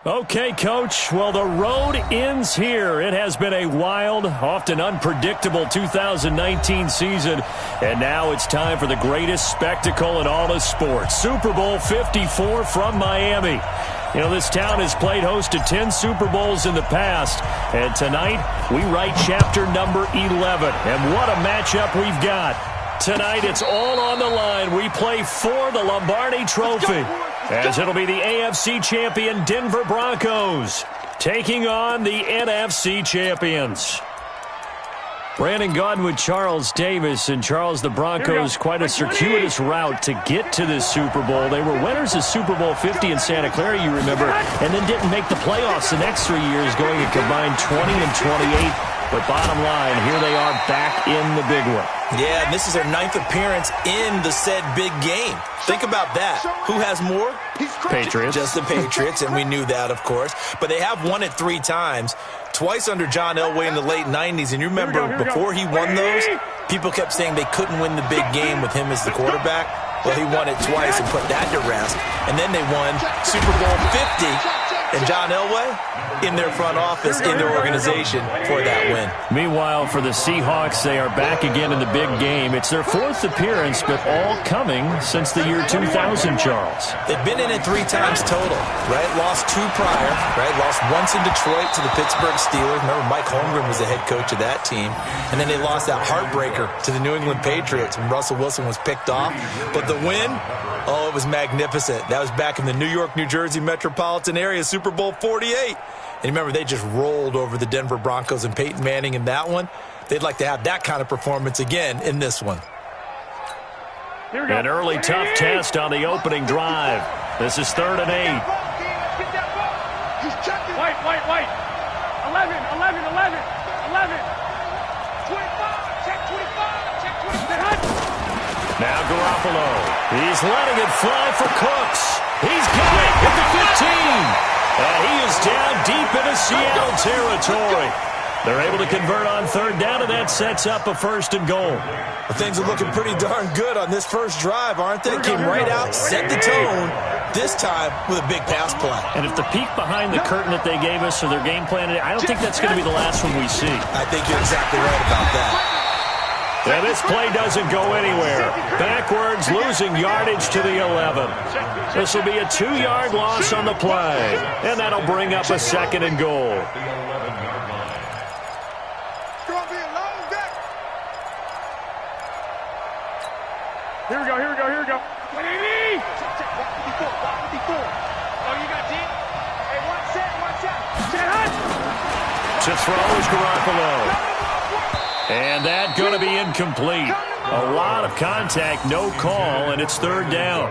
Okay, Coach. Well, the road ends here. It has been a wild, often unpredictable 2019 season. And now it's time for the greatest spectacle in all of sports. Super Bowl 54 from Miami. You know, this town has played host to 10 Super Bowls in the past. And tonight, we write chapter number 11. And what a matchup we've got. Tonight, it's all on the line. We play for the Lombardi Trophy, as it'll be the AFC champion Denver Broncos taking on the NFC champions. Brandon Gaudin with Charles Davis. And Charles, the Broncos, quite a circuitous route to get to this Super Bowl. They were winners of Super Bowl 50 in Santa Clara, you remember, and then didn't make the playoffs the next 3 years, going a combined 20 and 28. But bottom line, here they are back in the big one. Yeah, and this is their 9th appearance in the said big game. Think about that. Who has more? Patriots. Just the Patriots, and we knew that, of course. But they have won it 3 times, twice under John Elway in the late 90s. And you remember, before he won those, people kept saying they couldn't win the big game with him as the quarterback. Well, he won it twice and put that to rest. And then they won Super Bowl 50. And John Elway in their front office, in their organization for that win. Meanwhile, for the Seahawks, they are back again in the big game. It's their 4th appearance, but all coming since the year 2000, Charles. They've been in it 3 times total, right? Lost 2 prior, right? Lost once in Detroit to the Pittsburgh Steelers. Remember, Mike Holmgren was the head coach of that team. And then they lost that heartbreaker to the New England Patriots when Russell Wilson was picked off. But the win, oh, it was magnificent. That was back in the New York, New Jersey metropolitan area, Super Bowl 48. And remember, they just rolled over the Denver Broncos and Peyton Manning in that one. They'd like to have that kind of performance again in this one. An early tough test on the opening drive. This is 3rd and 8. White. 11. 25. Check 25. Now Garoppolo. He's letting it fly for Cooks. He's got it at the 15. And he is down deep into Seattle territory. They're able to convert on 3rd down, and that sets up a 1st and goal. Well, things are looking pretty darn good on this first drive, aren't they? Came right out, set the tone, this time with a big pass play. And if the peek behind the curtain that they gave us or their game plan, I don't think that's going to be the last one we see. I think you're exactly right about that. And this play doesn't go anywhere. Backwards, losing yardage to the 11. This will be a 2-yard loss on the play. And that'll bring up a 2nd and goal. Here we go. 180! Oh, you got deep? Hey, one set. To throw is Garoppolo. And that going to be incomplete. A lot of contact, no call, and it's 3rd down.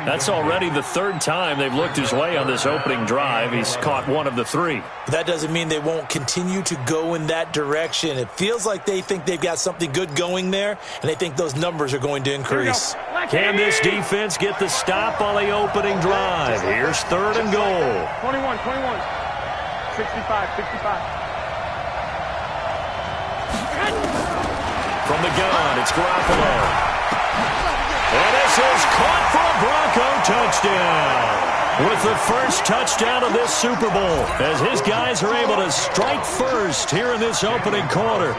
That's already the 3rd time they've looked his way on this opening drive. He's caught 1 of the 3. But that doesn't mean they won't continue to go in that direction. It feels like they think they've got something good going there, and they think those numbers are going to increase. Can this defense get the stop on the opening drive? Here's 3rd and goal. 21. 65. From the gun, it's Garoppolo. And this is caught for a Bronco touchdown. With the first touchdown of this Super Bowl, as his guys are able to strike first here in this opening quarter.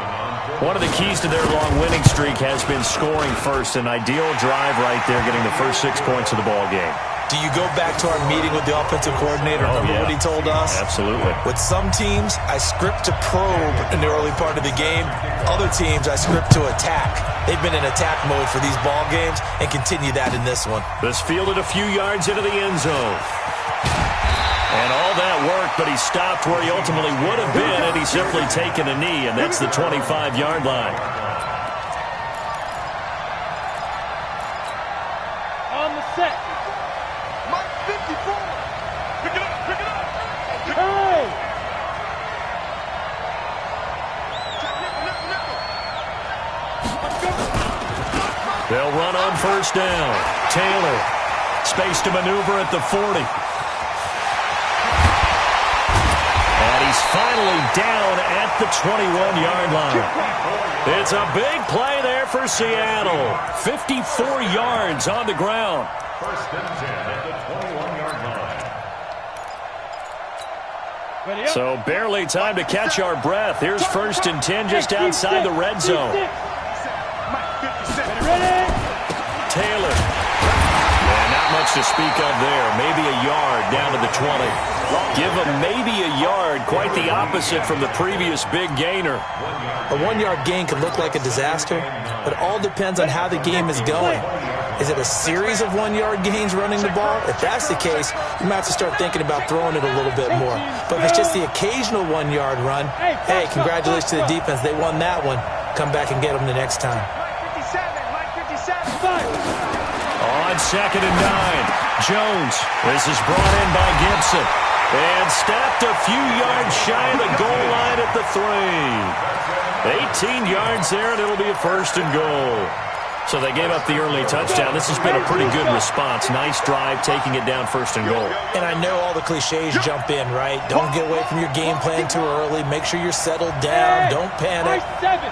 One of the keys to their long winning streak has been scoring first. An ideal drive right there, getting the first 6 points of the ball game. Do you go back to our meeting with the offensive coordinator? Remember what he told us? Absolutely. With some teams, I script to probe in the early part of the game. Other teams, I script to attack. They've been in attack mode for these ball games and continue that in this one. This fielded a few yards into the end zone. And all that worked, but he stopped where he ultimately would have been had he simply taken a knee, and that's the 25-yard line. On the set. Mark 54. Pick it up. Hey! They'll run on 1st down. Taylor, space to maneuver at the 40. And he's finally down at the 21-yard line. It's a big play there for Seattle. 54 yards on the ground. 1st and 10 at the 21-yard line. So barely time to catch our breath. Here's 1st and 10 just outside the red zone. Taylor. And not much to speak of there. Maybe a yard down to the 20. Give him maybe a yard. Quite the opposite from the previous big gainer. A 1-yard gain can look like a disaster, but it all depends on how the game is going. Is it a series of 1-yard gains running the ball? If that's the case, you might have to start thinking about throwing it a little bit more. But if it's just the occasional 1-yard run, hey, congratulations to the defense. They won that one. Come back and get them the next time. On 2nd and 9, Jones. This is brought in by Gibson. And stepped a few yards shy of the goal line at the 3. 18 yards there, and it'll be a 1st and goal. So they gave up the early touchdown. This has been a pretty good response. Nice drive, taking it down 1st and goal. And I know all the cliches jump in, right? Don't get away from your game plan too early. Make sure you're settled down. Don't panic.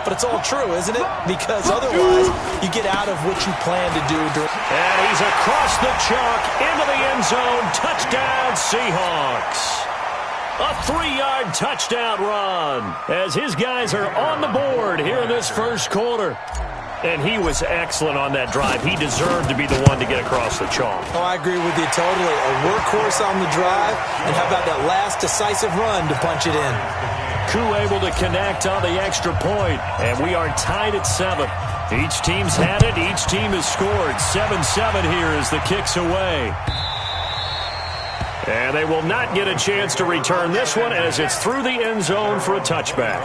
But it's all true, isn't it? Because otherwise, you get out of what you plan to do. And he's across the chalk into the end zone. Touchdown, Seahawks. A 3-yard touchdown run as his guys are on the board here in this 1st quarter. And he was excellent on that drive. He deserved to be the one to get across the chalk. Oh, I agree with you totally. A workhorse on the drive. And how about that last decisive run to punch it in? Koo able to connect on the extra point. And we are tied at 7. Each team's had it. Each team has scored. 7-7 here as the kick's away. And they will not get a chance to return this one as it's through the end zone for a touchback.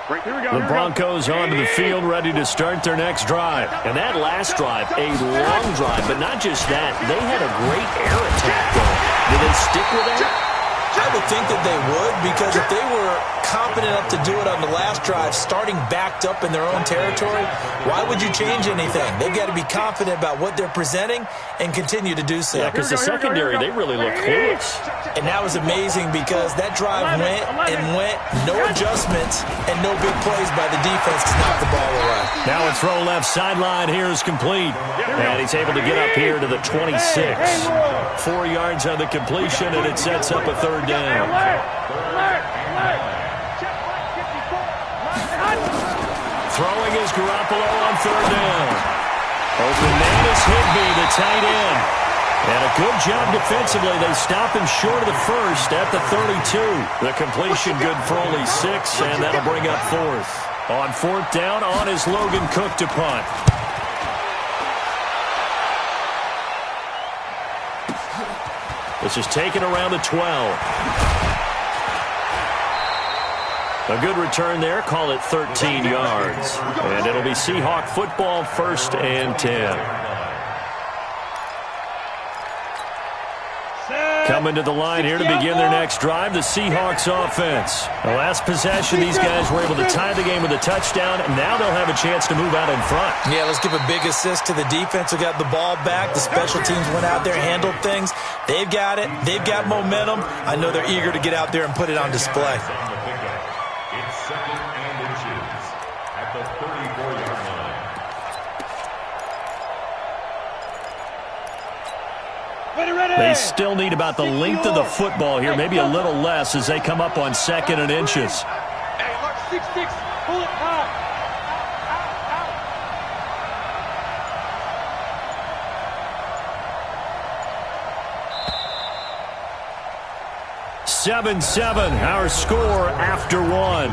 The Broncos onto the field, ready to start their next drive. And that last drive, a long drive, but not just that. They had a great air attack going. Did they stick with that? I would think that they would, because if they were competent enough to do it on the last drive, starting backed up in their own territory, why would you change anything? They've got to be confident about what they're presenting and continue to do so. Yeah, because the secondary, they really look clueless. And that was amazing because that drive went and went, no adjustments, and no big plays by the defense to knock the ball away. Now a throw left sideline here is complete. And he's able to get up here to the 26. 4 yards on the completion, and it sets up a 3rd down. Throwing is Garoppolo on 3rd down. Open man is Higbee, the tight end. And a good job defensively. They stop him short of the 1st at the 32. The completion good for only 6, and that'll bring up 4th. On 4th down, on is Logan Cook to punt. This is taken around the 12. A good return there. Call it 13 yards. And it'll be Seahawk football, 1st and 10. Coming to the line here to begin their next drive, the Seahawks offense. The last possession, these guys were able to tie the game with a touchdown, and now they'll have a chance to move out in front. Yeah, let's give a big assist to the defense who got the ball back. The special teams went out there, handled things. They've got it. They've got momentum. I know they're eager to get out there and put it on display. They still need about the length of the football here, maybe a little less as they come up on 2nd and inches. Hey, look, 6-6, pull it high. 7-7, our score after 1.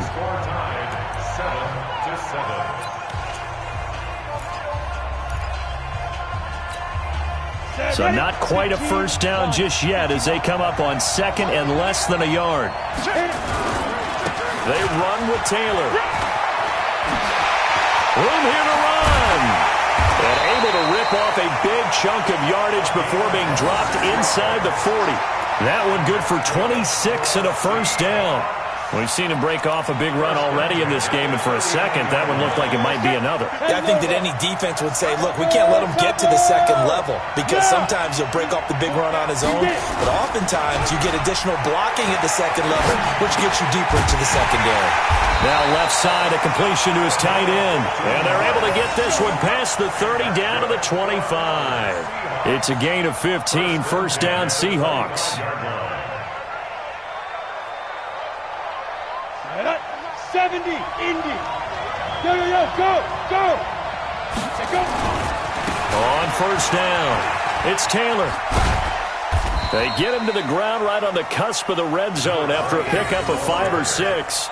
So not quite a 1st down just yet as they come up on 2nd and less than a yard. They run with Taylor. Room here to run. And able to rip off a big chunk of yardage before being dropped inside the 40. That one good for 26 and a 1st down. We've seen him break off a big run already in this game, and for a second, that one looked like it might be another. Yeah, I think that any defense would say, look, we can't let him get to the second level because sometimes he'll break off the big run on his own, but oftentimes you get additional blocking at the second level, which gets you deeper into the secondary. Now left side, a completion to his tight end, and they're able to get this one past the 30 down to the 25. It's a gain of 15, first down Seahawks. 70, Indy. Yo, go. Go. On first down, it's Taylor. They get him to the ground right on the cusp of the red zone after a pickup of 5 or 6.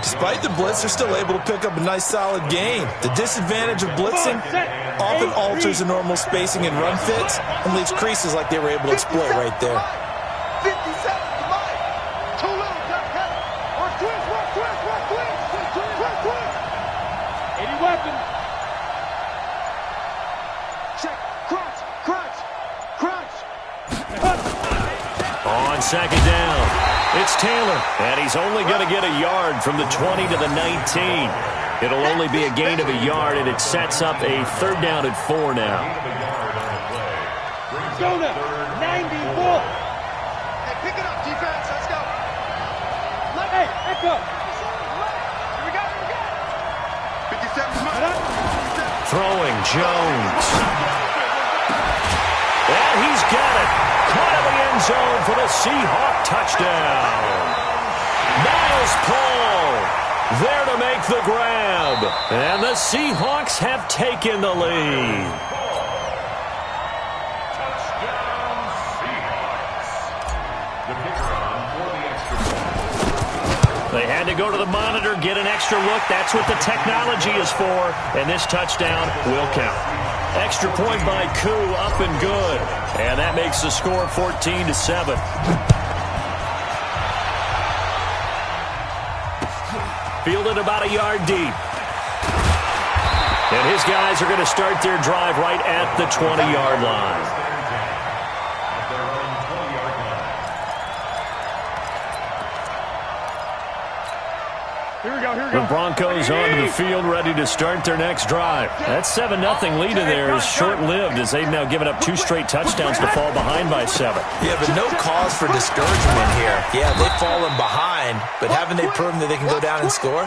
Despite the blitz, they're still able to pick up a nice, solid gain. The disadvantage of blitzing often alters the normal spacing and run fits and leaves creases like they were able to exploit right there. 57 to line. Too little, or twist. 80 weapons. Check. Crunch. On second down, it's Taylor, and he's only going to get a yard from the 20 to the 19. It'll only be a gain of a yard, and it sets up a third down and 4 now. Go now. 94. Hey, pick it up, defense. Let's go. Hey, echo. Here we go. 57. Throwing Jones. And he's got it. Caught in the end zone for the Seahawk touchdown. Niles Paul there to make the grab. And the Seahawks have taken the lead. They had to go to the monitor, get an extra look. That's what the technology is for. And this touchdown will count. Extra point by Koo, up and good. And that makes the score 14-7. Fielded about a yard deep. And his guys are going to start their drive right at the 20-yard line. The Broncos onto the field, ready to start their next drive. That 7-0 lead in there is short-lived as they've now given up 2 straight touchdowns to fall behind by 7. Yeah, but no cause for discouragement here. Yeah, they've fallen behind, but haven't they proven that they can go down and score?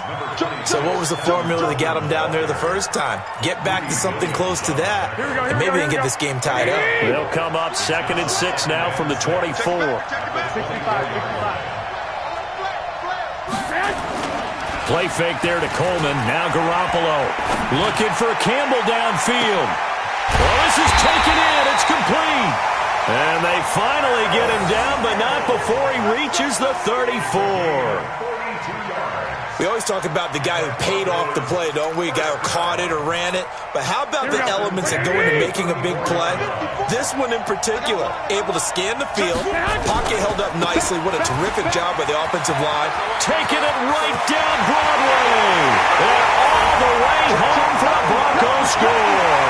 So what was the formula that got them down there the first time? Get back to something close to that, and maybe they can get this game tied up. They'll come up 2nd and 6 now from the 24. Play fake there to Coleman. Now Garoppolo looking for Campbell downfield. Well, this is taken in. It's complete. And they finally get him down, but not before he reaches the 34. We always talk about the guy who paid off the play, don't we? A guy who caught it or ran it. But how about the elements that go into making a big play? This one in particular, able to scan the field, pocket held up nicely. What a terrific job by the offensive line. Taking it right down Broadway. And all the way home for a Broncos score.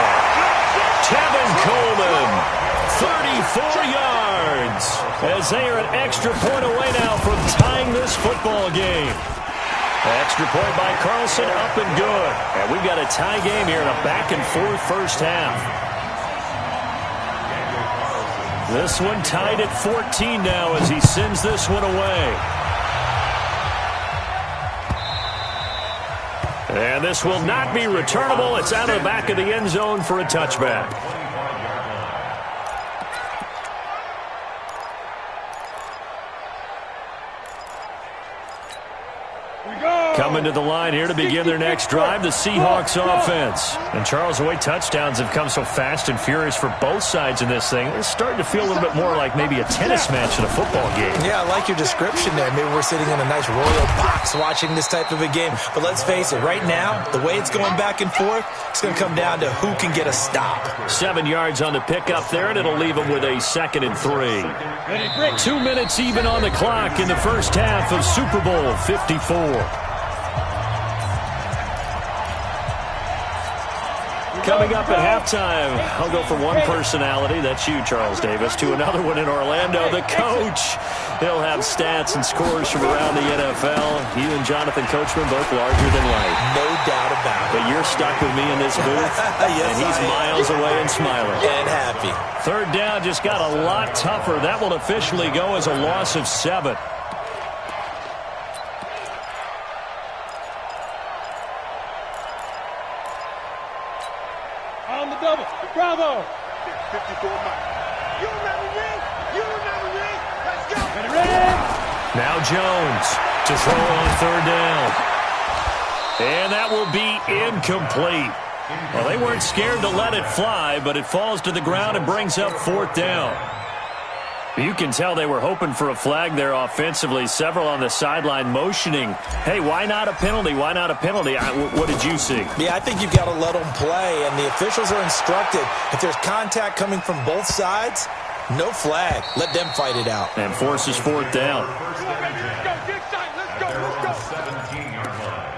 Tevin Coleman, 34 yards. As they are an extra point away now from tying this football game. Extra point by Carlson, up and good. And we've got a tie game here in a back-and-forth first half. This one tied at 14 now as he sends this one away. And this will not be returnable. It's out of the back of the end zone for a touchback. Coming to the line here to begin their next drive, the Seahawks offense. And Charles, the way touchdowns have come so fast and furious for both sides in this thing, it's starting to feel a little bit more like maybe a tennis match in a football game. Yeah, I like your description there. Maybe we're sitting in a nice royal box watching this type of a game. But let's face it, right now, the way it's going back and forth, it's going to come down to who can get a stop. 7 yards on the pickup there, and it'll leave them with a 2nd and 3. 2 minutes even on the clock in the first half of Super Bowl 54. Coming up at halftime, I'll go from one personality, that's you, Charles Davis, to another one in Orlando, the coach. He'll have stats and scores from around the NFL. You and Jonathan Coachman both larger than life. No doubt about it. But you're stuck with me in this booth, yes, and he's miles away and smiling. And happy. Third down just got a lot tougher. That will officially go as a loss of 7. On the double. Bravo. 54 Mike. You remember me? You remember me? Let's go. Ready? Now Jones to throw on third down. And that will be incomplete. Well, they weren't scared to let it fly, but it falls to the ground and brings up fourth down. You can tell they were hoping for a flag there offensively. Several on the sideline motioning, hey, why not a penalty? Why not a penalty? What did you see? Yeah, I think you've got to let them play, and the officials are instructed. If there's contact coming from both sides, no flag. Let them fight it out. And forces fourth down. Let's go. Get side. Let's go. Let's go. 17-yard line.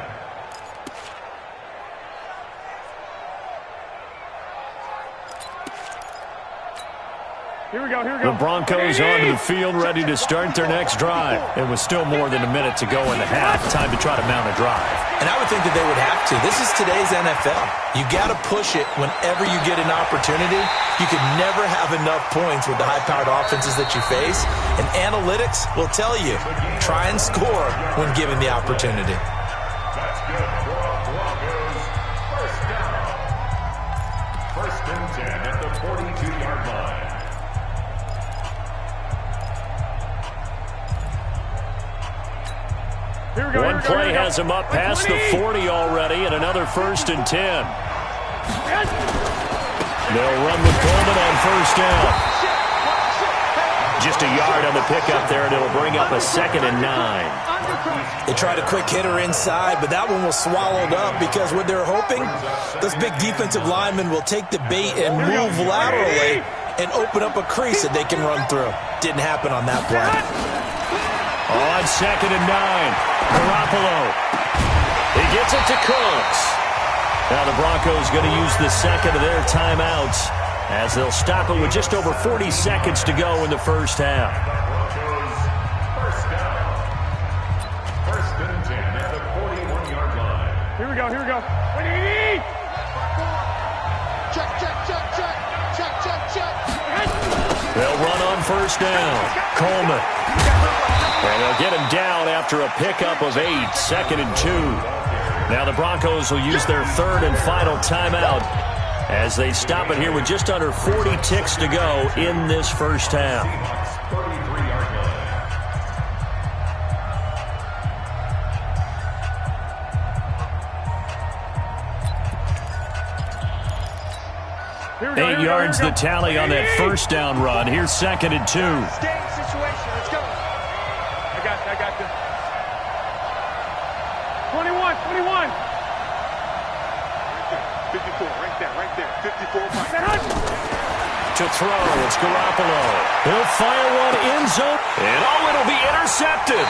Here we go. Here we go. The Broncos onto the field, ready to start their next drive. It was still more than a minute to go in the half. Time to try to mount a drive. And I would think that they would have to. This is today's NFL. You got to push it whenever you get an opportunity. You can never have enough points with the high-powered offenses that you face. And analytics will tell you, try and score when given the opportunity. That's good for Broncos. First down. First and 10 at the 42-yard line. One play has him up past the 40 already, and another first and 10. They'll run with Coleman on first down. Just a yard on the pickup there, and it'll bring up a 2nd and 9. They tried a quick hitter inside, but that one was swallowed up because what they're hoping, those big defensive linemen will take the bait and move laterally and open up a crease that they can run through. Didn't happen on that play. On 2nd and 9. Garoppolo. He gets it to Cooks. Now the Broncos going to use the second of their timeouts as they'll stop it with just over 40 seconds to go in the first half. First down. First and 10 at the 41-yard line. Here we go. Here we go. What do you need? Check. They'll run on first down. Coleman. And they'll get him down after a pickup of 8, 2nd and 2. Now the Broncos will use their third and final timeout as they stop it here with just under 40 ticks to go in this first half. 33-yard line. 8 yards the tally on that first down run. Here's 2nd and 2. Stay situation. Let's go. I got this. 21. 54, right there. 54. To throw, it's Garoppolo. He'll fire one in zone. And it'll be intercepted.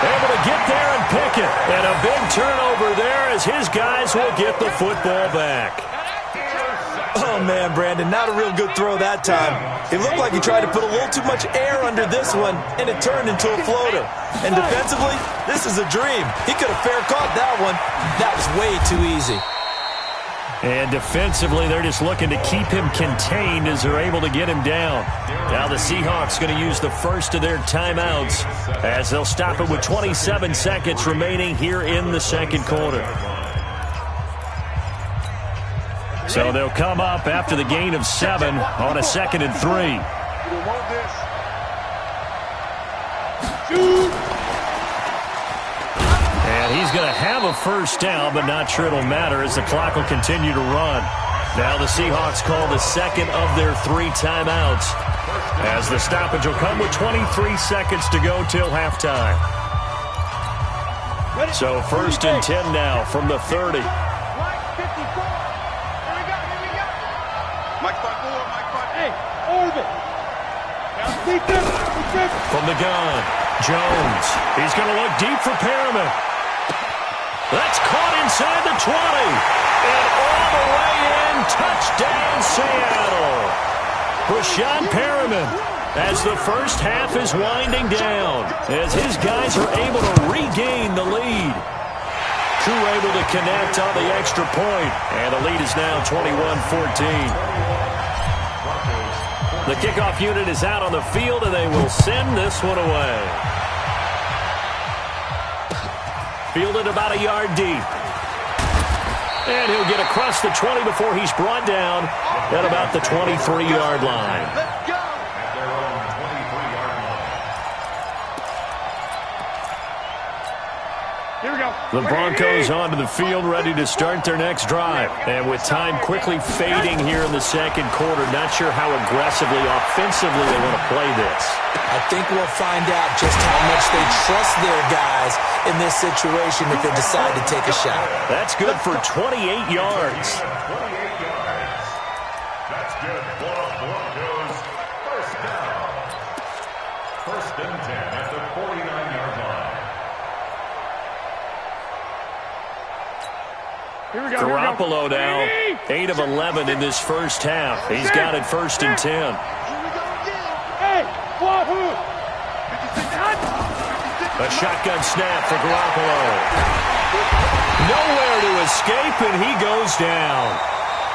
Able to get there and pick it. And a big turnover there as his guys will get the football back. Oh, man, Brandon, not a real good throw that time. It looked like he tried to put a little too much air under this one, and it turned into a floater. And defensively, this is a dream. He could have fair caught that one. That was way too easy. And defensively, they're just looking to keep him contained as they're able to get him down. Now the Seahawks going to use the first of their timeouts as they'll stop it with 27 seconds remaining here in the second quarter. So they'll come up after the gain of 7 on a 2nd and 3. And he's going to have a first down, but not sure it'll matter as the clock will continue to run. Now the Seahawks call the second of their 3 timeouts as the stoppage will come with 23 seconds to go till halftime. So first and 10 now from the 30. From the gun, Jones. He's going to look deep for Perriman. That's caught inside the 20. And all the Touchdown, Seattle. Brashad Perriman, as the first half is winding down, as his guys are able to regain the lead. Crew able to connect on the extra point, and the lead is now 21-14. The kickoff unit is out on the field, and they will send this one away. Fielded about a yard deep. And he'll get across the 20 before he's brought down at about the 23-yard line. Let's go. Here we go. The Broncos onto the field, ready to start their next drive. And with time quickly fading here in the second quarter, not sure how aggressively, offensively they want to play this. I think we'll find out just how much they trust their guys in this situation if they decide to take a shot. That's good for 28 yards. 28 yards. That's good for Broncos. First down. First and 10 at the 49-yard line. Here we go. Garoppolo now, 8 of 11 in this first half. He's got it first and 10. Here we go again. Hey, wahoo! A shotgun snap for Garoppolo. Nowhere to escape, and he goes down.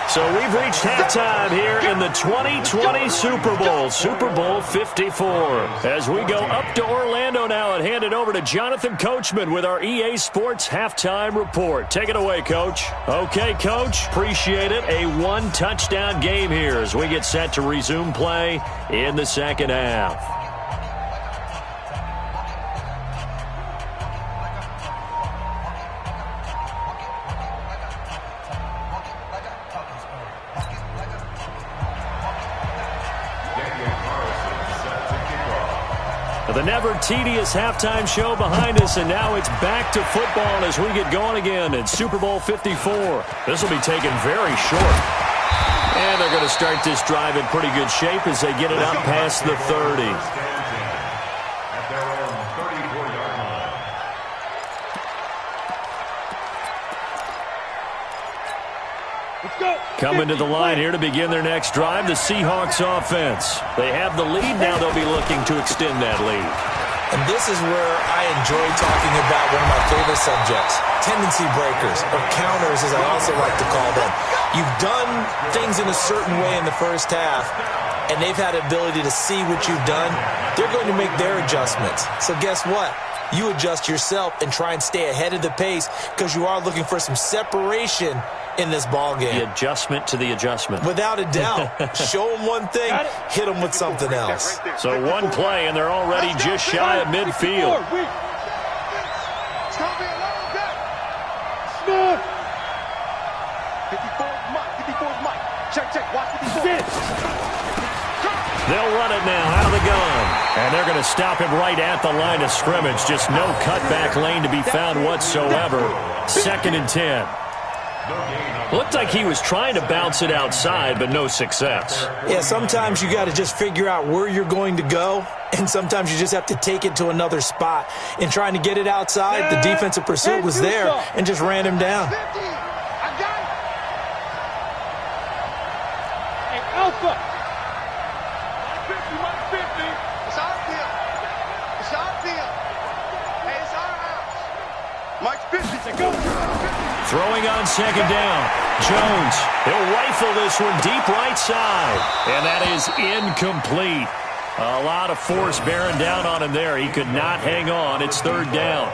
So we've reached halftime here in the 2020 Super Bowl, Super Bowl 54. As we go up to Orlando now and hand it over to Jonathan Coachman with our EA Sports Halftime Report. Take it away, Coach. Okay, Coach, appreciate it. A one-touchdown game here as we get set to resume play in the second half. The never-tedious halftime show behind us, and now it's back to football as we get going again in Super Bowl 54. This will be taken very short. And they're going to start this drive in pretty good shape as they get it up past the 30. At their own 34-yard line. Let's go. Coming to the line here to begin their next drive, the Seahawks offense. They have the lead. Now they'll be looking to extend that lead. And this is where I enjoy talking about one of my favorite subjects, tendency breakers, or counters as I also like to call them. You've done things in a certain way in the first half, and they've had the ability to see what you've done. They're going to make their adjustments. So guess what? You adjust yourself and try and stay ahead of the pace because you are looking for some separation in this ball game. The adjustment to the adjustment. Without a doubt. Show them one thing, hit them with something else. So one play, and they're already just shy of midfield. It's going to be a long day. Smooth. 54 is Mike. 54 is Mike. Check. Watch 54. They'll run it now out of the gun. And they're going to stop him right at the line of scrimmage. Just no cutback lane to be found whatsoever. Second and 10. Looked like he was trying to bounce it outside, but no success. Yeah, sometimes you got to just figure out where you're going to go, and sometimes you just have to take it to another spot. In trying to get it outside, the defensive pursuit was there and just ran him down. 50. I got it. Hey, Alpha. 50, Mike 50. It's our deal. It's our deal. Hey, it's our house. Mike's 50. Say go. Throwing on second down. Jones, he'll rifle this one deep right side. And that is incomplete. A lot of force bearing down on him there. He could not hang on. It's third down.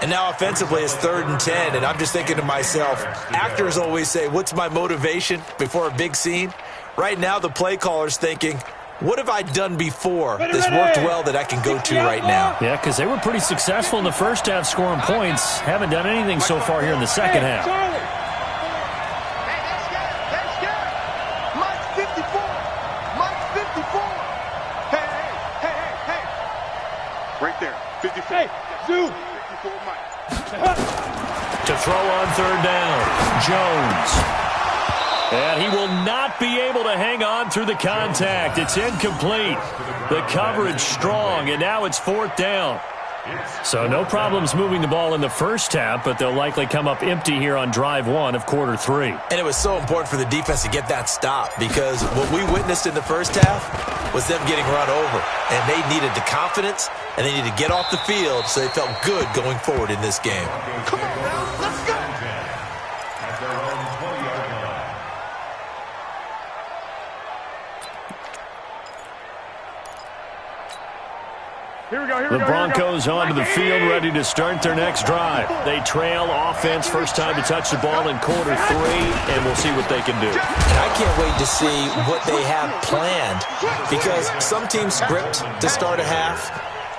And now offensively it's 3rd and 10, and I'm just thinking to myself, actors always say, what's my motivation before a big scene? Right now the play caller's thinking, what have I done before that's worked well that I can go to right now? Yeah, because they were pretty successful in the first half scoring points. Haven't done anything so far here in the second half. Charlie. Hey, that's good. Mike's 54. Mike's 54. Hey. Right there. 54. Hey, Zoo. 54 Mike. To throw on third down, Jones. And he will not be able to hang on through the contact. It's incomplete. The coverage strong, and now it's fourth down. So no problems moving the ball in the first half, but they'll likely come up empty here on drive one of quarter three. And it was so important for the defense to get that stop because what we witnessed in the first half was them getting run over. And they needed the confidence, and they needed to get off the field so they felt good going forward in this game. Come on now, let's go. At their own 20-yard line. The Broncos onto the field, ready to start their next drive. They trail offense, first time to touch the ball in quarter three, and we'll see what they can do. And I can't wait to see what they have planned because some teams script to start a half.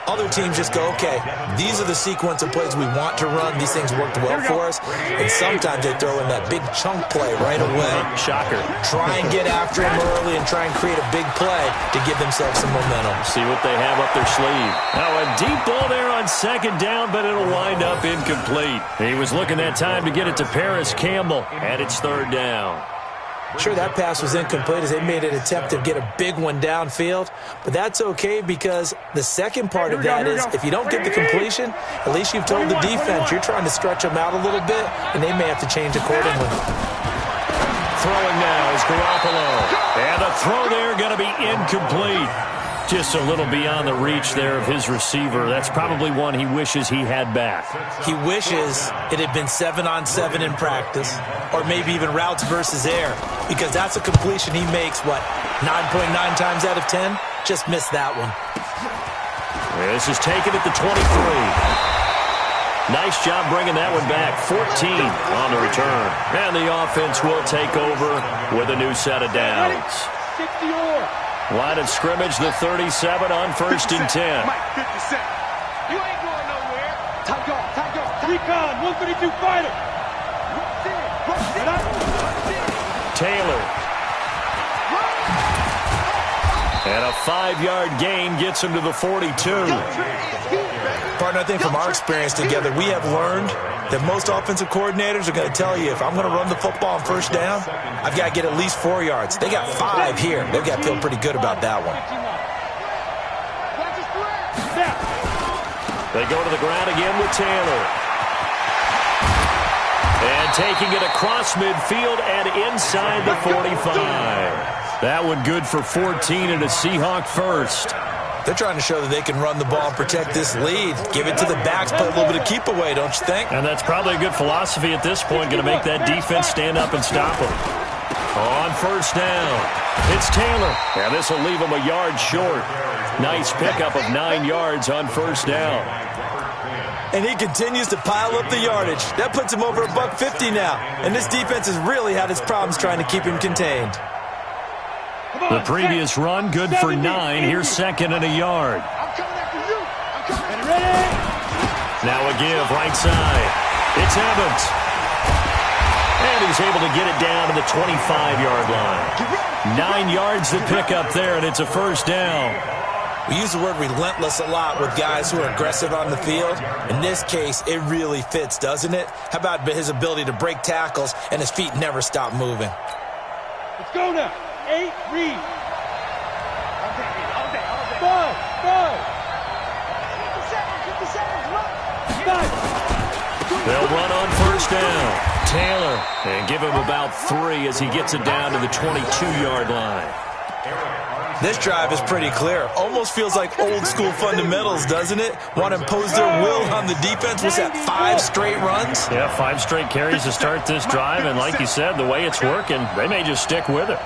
Other teams just go, okay, these are the sequence of plays we want to run. These things worked well for us. And sometimes they throw in that big chunk play right away. Shocker. Try and get after them early and try and create a big play to give themselves some momentum. See what they have up their sleeve. Now a deep ball there on second down, but it'll wind up incomplete. He was looking that time to get it to Paris Campbell, and it's third down. Sure, that pass was incomplete as they made an attempt to get a big one downfield, but that's okay because the second part of that is if you don't get the completion, at least you've told the defense you're trying to stretch them out a little bit, and they may have to change accordingly. Throwing now is Garoppolo, and the throw there going to be incomplete. Just a little beyond the reach there of his receiver. That's probably one he wishes he had back. He wishes it had been 7-on-7 in practice, or maybe even routes versus air, because that's a completion he makes, 9.9 times out of 10? Just missed that one. This is taken at the 23. Nice job bringing that one back. 14 on the return. And the offense will take over with a new set of downs. 60-yard. Line of scrimmage, the 37 on first and 10. Mike, 50 Cent. You ain't going nowhere. Tight guard. Recon, 132 fighter. Taylor. And a 5-yard gain gets him to the 42. Partner, I think from our experience together, we have learned that most offensive coordinators are going to tell you if I'm going to run the football on first down, I've got to get at least 4 yards. They got 5 here. They've got to feel pretty good about that one. They go to the ground again with Taylor. And taking it across midfield and inside the 45. That one good for 14 and a Seahawk first. They're trying to show that they can run the ball and protect this lead. Give it to the backs, play a little bit of keep away, don't you think? And that's probably a good philosophy at this point, going to make that defense stand up and stop them. On first down, it's Taylor. And this will leave him a yard short. Nice pickup of 9 yards on first down. And he continues to pile up the yardage. That puts him over $150 now. And this defense has really had its problems trying to keep him contained. The previous run, good for 9. Here's second and a yard. Now a give, right side. It's Evans. And he's able to get it down to the 25-yard line. 9 yards to pick up there, and it's a first down. We use the word relentless a lot with guys who are aggressive on the field. In this case, it really fits, doesn't it? How about his ability to break tackles and his feet never stop moving? Let's go now. 8, read. All day. 5. They'll run on first down. Taylor, and give him about 3 as he gets it down to the 22-yard line. This drive is pretty clear. Almost feels like old school fundamentals, doesn't it? Want to impose their will on the defense. Was that 5 straight runs? Yeah, 5 straight carries to start this drive, and like you said, the way it's working, they may just stick with it.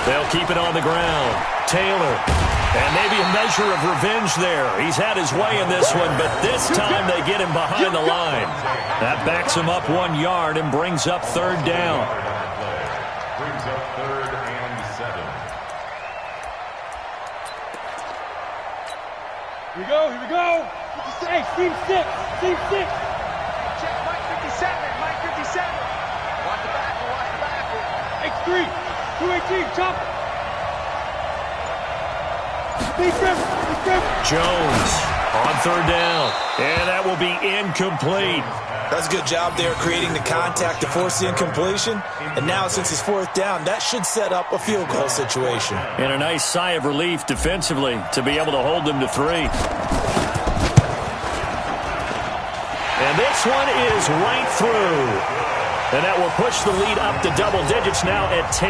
They'll keep it on the ground. Taylor. And maybe a measure of revenge there. He's had his way in this one, but this time they get him behind the line. That backs him up 1 yard and brings up third down. Brings up 3rd and 7. Here we go. Hey, team 6. Check Mike 57. Watch the back. X3. 218, chop. Jones on third down. And that will be incomplete. That's a good job there creating the contact to force the incompletion. And now since it's fourth down, that should set up a field goal situation. And a nice sigh of relief defensively to be able to hold them to 3. And this one is right through. And that will push the lead up to double digits now at 10.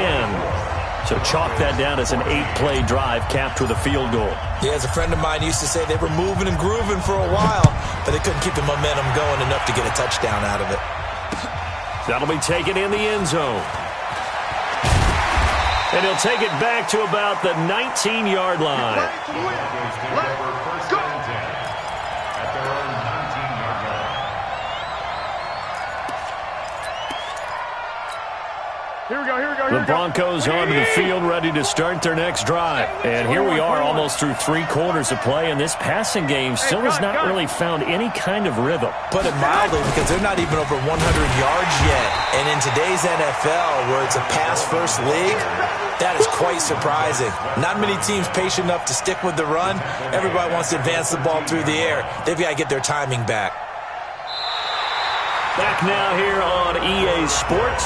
So chalk that down as an 8-play drive capped with a field goal. Yeah, as a friend of mine used to say, they were moving and grooving for a while, but they couldn't keep the momentum going enough to get a touchdown out of it. That'll be taken in the end zone. And he'll take it back to about the 19-yard line. Let's go. At their own 19-yard line. Here we go. The Broncos onto the field, ready to start their next drive. And here we are almost through 3 quarters of play, and this passing game still has not really found any kind of rhythm. Put it mildly, because they're not even over 100 yards yet. And in today's NFL, where it's a pass-first league, that is quite surprising. Not many teams patient enough to stick with the run. Everybody wants to advance the ball through the air. They've got to get their timing back. Back now here on EA Sports.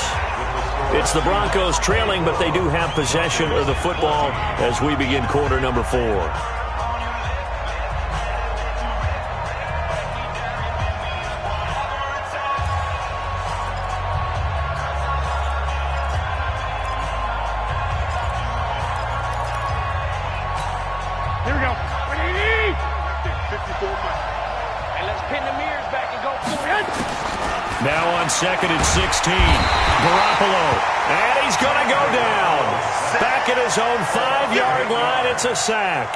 It's the Broncos trailing, but they do have possession of the football as we begin quarter number 4. Here we go. 54. And let's pin the mirrors back and go forward. Now on 2nd and 16. Garoppolo. And he's going to go down. Back at his own 5-yard line. It's a sack.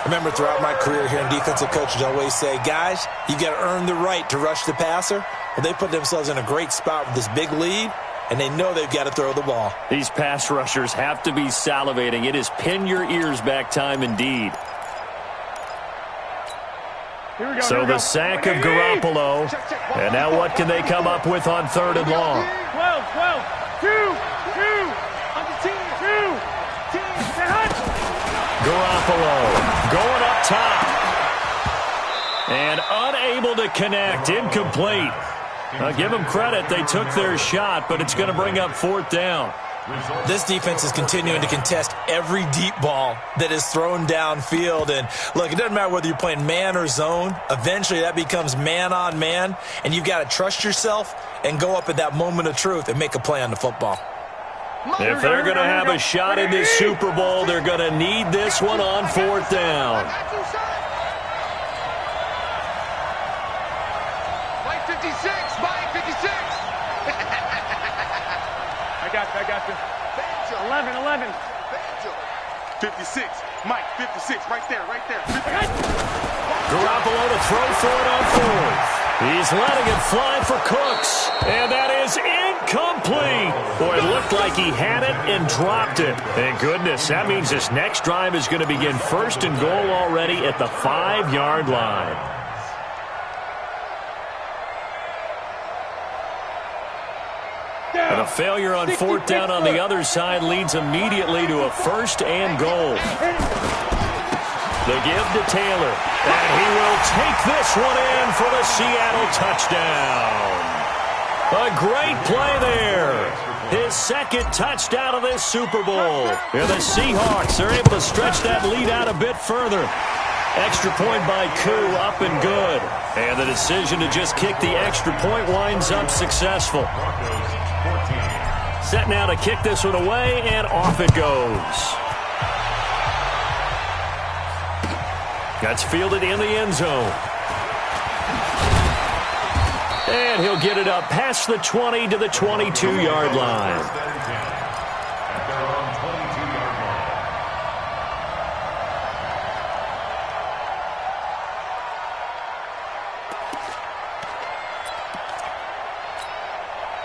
Remember, throughout my career here in defensive coaches, I always say, guys, you got to earn the right to rush the passer. Well, they put themselves in a great spot with this big lead, and they know they've got to throw the ball. These pass rushers have to be salivating. It is pin your ears back time indeed. So the sack of Garoppolo. And now what can they come up with on 3rd and long? 12. 2. Garoppolo going up top. And unable to connect. Incomplete. Give them credit. They took their shot, but it's going to bring up 4th down. This defense is continuing to contest every deep ball that is thrown downfield. And, look, it doesn't matter whether you're playing man or zone. Eventually, that becomes man-on-man, and you've got to trust yourself and go up at that moment of truth and make a play on the football. If they're going to have a shot in this Super Bowl, they're going to need this one on 4th down. Mike 56. I got you. 11. 56. Mike, 56. Right there. Garoppolo to throw for it on 4th. He's letting it fly for Cooks. And that is incomplete. Boy, it looked like he had it and dropped it. Thank goodness. That means this next drive is going to begin 1st and goal already at the 5-yard line. And a failure on 4th down on the other side leads immediately to a 1st and goal. The give to Taylor. And he will take this one in for the Seattle touchdown. A great play there. His 2nd touchdown of this Super Bowl. And the Seahawks are able to stretch that lead out a bit further. Extra point by Koo, up and good. And the decision to just kick the extra point winds up successful. Set now to kick this one away, and off it goes. That's fielded in the end zone. And he'll get it up past the 20 to the 22-yard line.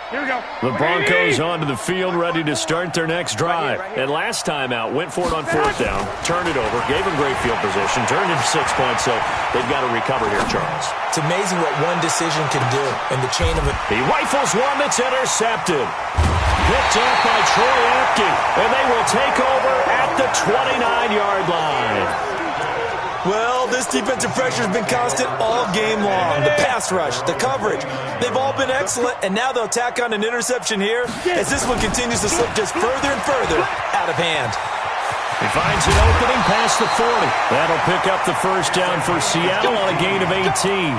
Here we go. The Broncos onto the field, ready to start their next drive. And last time out, went for it on 4th down, turned it over, gave them great field position, turned into 6 points, so they've got to recover here, Charles. It's amazing what one decision can do in the chain of it. He rifles one that's intercepted. Picked up by Troy Apke, and they will take over at the 29-yard line. Well, this defensive pressure has been constant all game long. The pass rush, the coverage, they've all been excellent, and now they'll tack on an interception here as this one continues to slip just further and further out of hand. He finds an opening past the 40. That'll pick up the first down for Seattle on a gain of 18.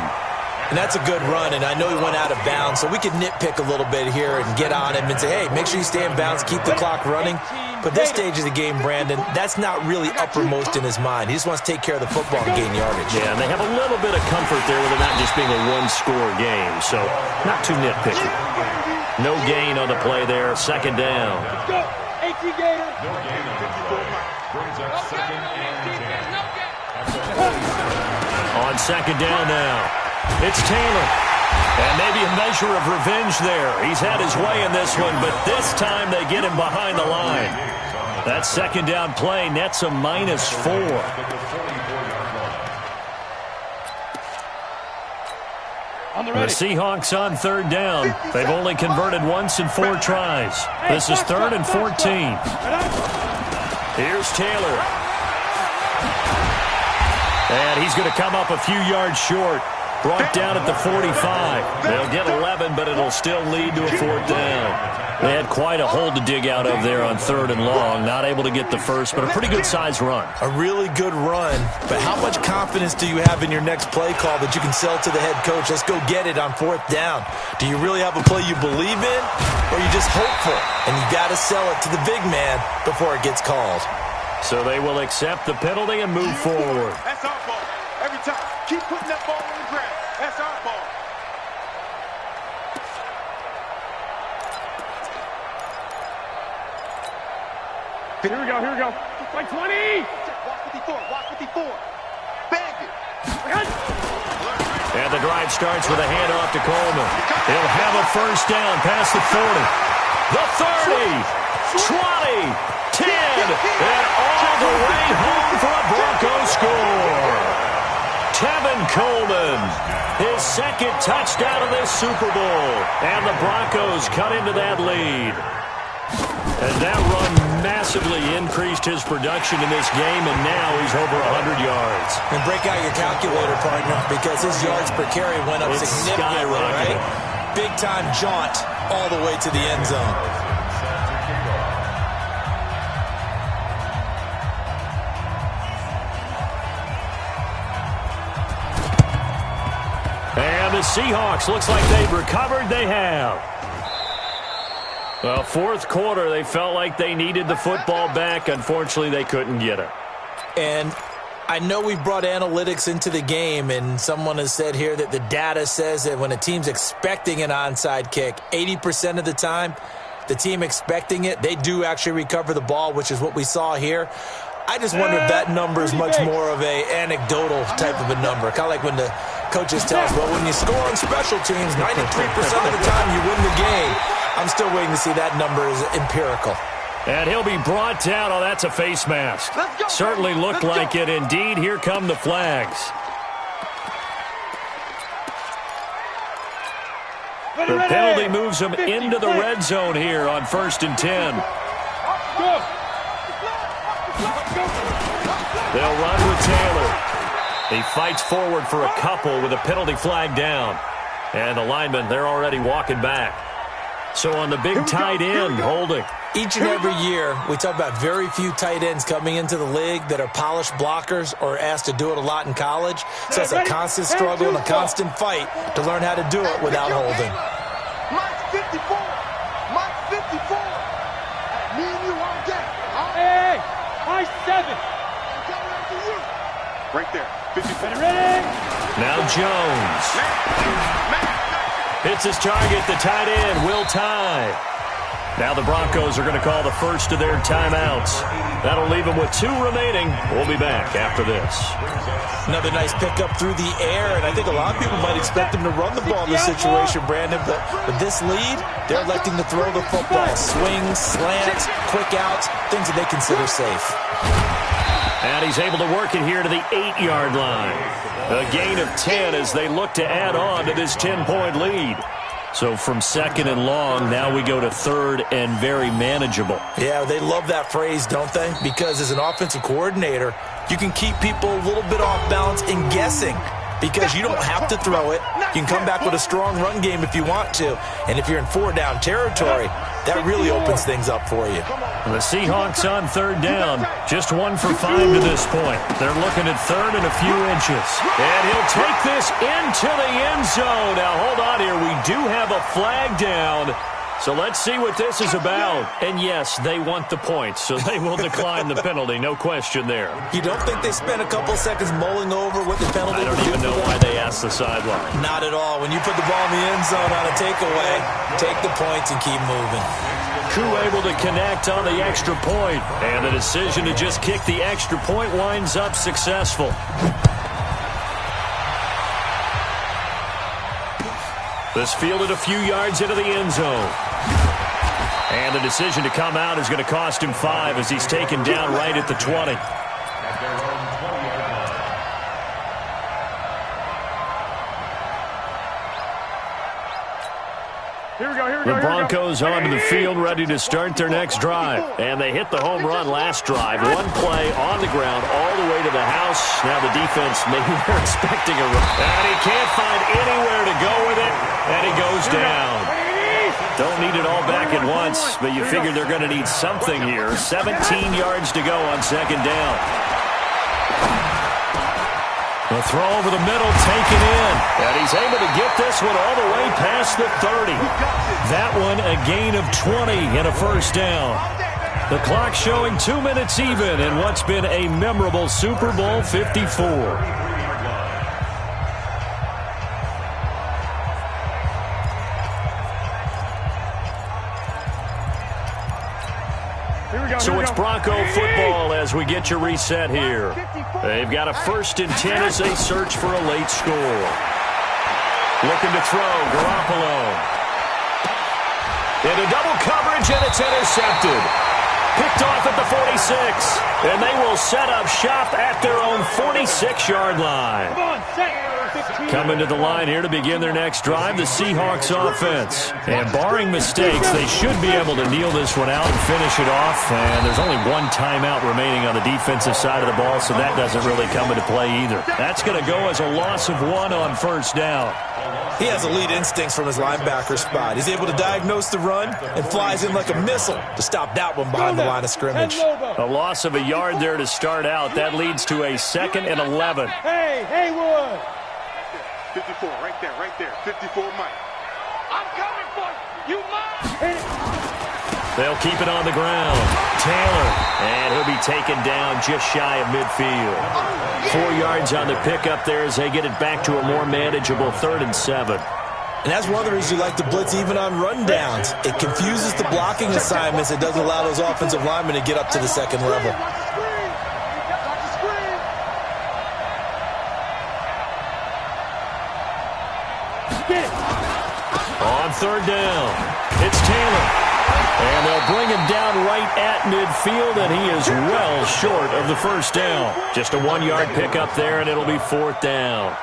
And that's a good run, and I know he went out of bounds, so we could nitpick a little bit here and get on him and say, hey, make sure you stay in bounds, keep the clock running. But this stage of the game, Brandon, that's not really uppermost in his mind. He just wants to take care of the football and gain yardage. Yeah, and they have a little bit of comfort there with it not just being a one-score game, so not too nitpicky. No gain on the play there, second down. Let's go. 18 gainer. No gain on the play. Brings up second and 10. On second down now, it's Taylor. And maybe a measure of revenge there. He's had his way in this one, but this time they get him behind the line. That second down play nets a -4. The Seahawks on third down. They've only converted once in 4 tries. This is 3rd and 14. Here's Taylor. And he's going to come up a few yards short. Brought down at the 45. They'll get 11, but it'll still lead to a 4th down. They had quite a hole to dig out of there on 3rd and long. Not able to get the first, but a pretty good-sized run. A really good run, but how much confidence do you have in your next play call that you can sell to the head coach? Let's go get it on 4th down. Do you really have a play you believe in, or are you just hopeful? And you got to sell it to the big man before it gets called. So they will accept the penalty and move forward. That's our ball. Every time. Keep putting that ball on the ground. That's our ball. Here we go. Like 20. Walk 54. Bang it. And the drive starts with a handoff to Coleman. He'll have a first down past the 40. The 30. 20. 10. And all the way home for a Broncos score. Tevin Coleman, his second touchdown of this Super Bowl. And the Broncos cut into that lead. And that run massively increased his production in this game, and now he's over 100 yards. And break out your calculator, partner, because his yards per carry went up significantly, right? Big-time jaunt all the way to the end zone. And the Seahawks, looks like they've recovered. They have. Well, 4th quarter, they felt like they needed the football back. Unfortunately, they couldn't get it. And I know we've brought analytics into the game, and someone has said here that the data says that when a team's expecting an onside kick, 80% of the time, the team expecting it, they do actually recover the ball, which is what we saw here. I just wonder if that number is much more of a anecdotal type of a number. Kind of like when the coaches tell us, well, when you score on special teams, 93% of the time you win the game. I'm still waiting to see that number is empirical. And he'll be brought down. Oh, that's a face mask. Certainly looked like it. Indeed, here come the flags. The penalty moves him into the red zone here on 1st and 10. They'll run with Taylor. He fights forward for a couple with a penalty flag down. And the linemen, they're already walking back. So on the big tight end, holding. Each and every year, we talk about very few tight ends coming into the league that are polished blockers or asked to do it a lot in college. So it's a constant struggle and a constant fight to learn how to do it without holding. Mike's 54. Mike's 54. Me and you on deck. Hey, Mike's 7. Right there. 50. Ready? Now Jones. Hits his target, the tight end, Will Tye. Now the Broncos are going to call the first of their timeouts. That'll leave them with 2 remaining. We'll be back after this. Another nice pickup through the air, and I think a lot of people might expect him to run the ball in this situation, Brandon, but with this lead, they're electing to throw the football. Swings, slants, quick outs, things that they consider safe. And he's able to work it here to the 8-yard line. A gain of 10 as they look to add on to this 10-point lead. So from second and long, now we go to third and very manageable. Yeah, they love that phrase, don't they? Because as an offensive coordinator, you can keep people a little bit off balance and guessing because you don't have to throw it. You can come back with a strong run game if you want to. And if you're in four-down territory, that really opens things up for you. The Seahawks on third down. Just 1 for 5 to this point. They're looking at third and a few inches. And he'll take this into the end zone. Now, hold on here. We do have a flag down. So let's see what this is about. And yes, they want the points, so they will decline the penalty. No question there. You don't think they spent a couple seconds mulling over what the penalty I don't even know why they asked the sideline. Not at all. When you put the ball in the end zone on a takeaway, take the points and keep moving. Koo able to connect on the extra point. And the decision to just kick the extra point winds up successful. This fielded a few yards into the end zone. And the decision to come out is going to cost him 5 as he's taken down right at the 20. The Broncos onto the field, ready to start their next drive. And they hit the home run last drive. One play on the ground all the way to the house. Now the defense, maybe they're expecting a run. And he can't find anywhere to go with it. And he goes down. Don't need it all back at once, but you figure they're going to need something here. 17 yards to go on second down. The throw over the middle, taken in. And he's able to get this one all the way past the 30. That one a gain of 20 and a first down. The clock showing 2 minutes even in what's been a memorable Super Bowl 54. So it's Bronco football as we get your reset here. They've got a 1st and 10 as they search for a late score. Looking to throw, Garoppolo. Into double coverage, and it's intercepted. Picked off at the 46. And they will set up shop at their own 46-yard line. Come on, set. Coming to the line here to begin their next drive, the Seahawks offense. And barring mistakes, they should be able to kneel this one out and finish it off. And there's only one timeout remaining on the defensive side of the ball, so that doesn't really come into play either. That's going to go as a loss of 1 on first down. He has elite instincts from his linebacker spot. He's able to diagnose the run and flies in like a missile to stop that one behind the line of scrimmage. A loss of a yard there to start out. That leads to a 2nd and 11. Hey, Haywood. 54, right there. 54, Mike. I'm coming for you. You mine. They'll keep it on the ground. Taylor, and he'll be taken down just shy of midfield. 4 yards on the pickup there as they get it back to a more manageable 3rd and 7. And that's one of the reasons you like to blitz even on rundowns. It confuses the blocking assignments. It doesn't allow those offensive linemen to get up to the second level. On third down, it's Taylor. And they'll bring him down right at midfield, and he is well short of the first down. Just a 1-yard pickup there, and it'll be 4th down.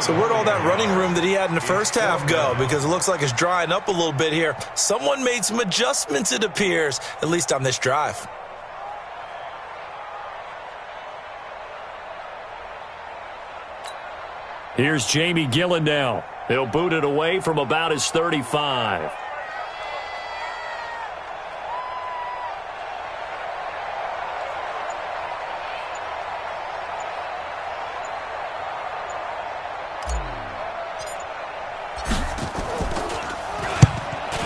So where'd all that running room that he had in the first half go? Because it looks like it's drying up a little bit here. Someone made some adjustments, it appears, at least on this drive. Here's Jamie Gillen now. He'll boot it away from about his 35.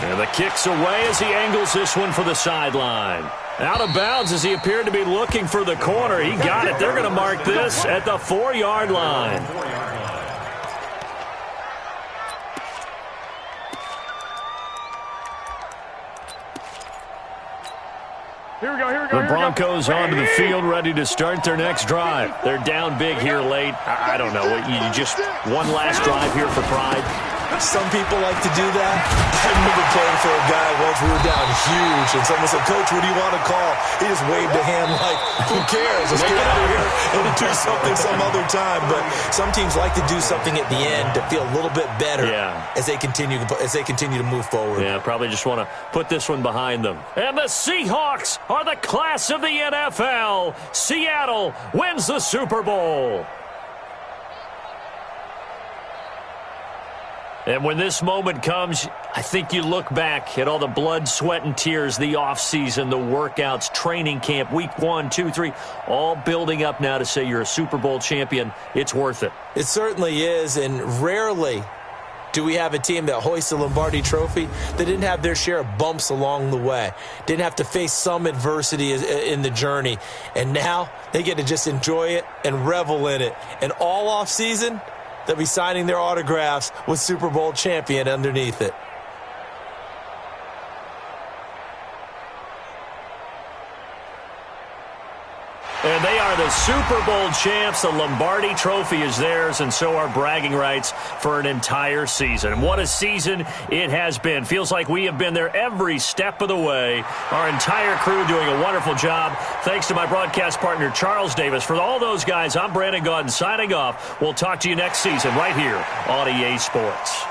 And the kick's away as he angles this one for the sideline. Out of bounds as he appeared to be looking for the corner. He got it. They're going to mark this at the 4-yard line. The Broncos onto the field, ready to start their next drive. They're down big here late. I don't know. You just one last drive here for pride? Some people like to do that. I remember playing for a guy once. We were down huge, and someone said, "Coach, what do you want to call?" He just waved a hand like, "Who cares? Let's get out of here and do something some other time." But some teams like to do something at the end to feel a little bit better as they continue to move forward. Yeah, probably just want to put this one behind them. And the Seahawks are the class of the NFL. Seattle wins the Super Bowl. And when this moment comes, I think you look back at all the blood, sweat, and tears, the offseason, the workouts, training camp, week 1, 2, 3, all building up now to say you're a Super Bowl champion. It's worth it. It certainly is, and rarely do we have a team that hoists the Lombardi Trophy that didn't have their share of bumps along the way, didn't have to face some adversity in the journey, and now they get to just enjoy it and revel in it. And all offseason, they'll be signing their autographs with Super Bowl champion underneath it. And they are the Super Bowl champs. The Lombardi Trophy is theirs, and so are bragging rights for an entire season. And what a season it has been. Feels like we have been there every step of the way. Our entire crew doing a wonderful job. Thanks to my broadcast partner, Charles Davis. For all those guys, I'm Brandon Gaudin signing off. We'll talk to you next season right here on EA Sports.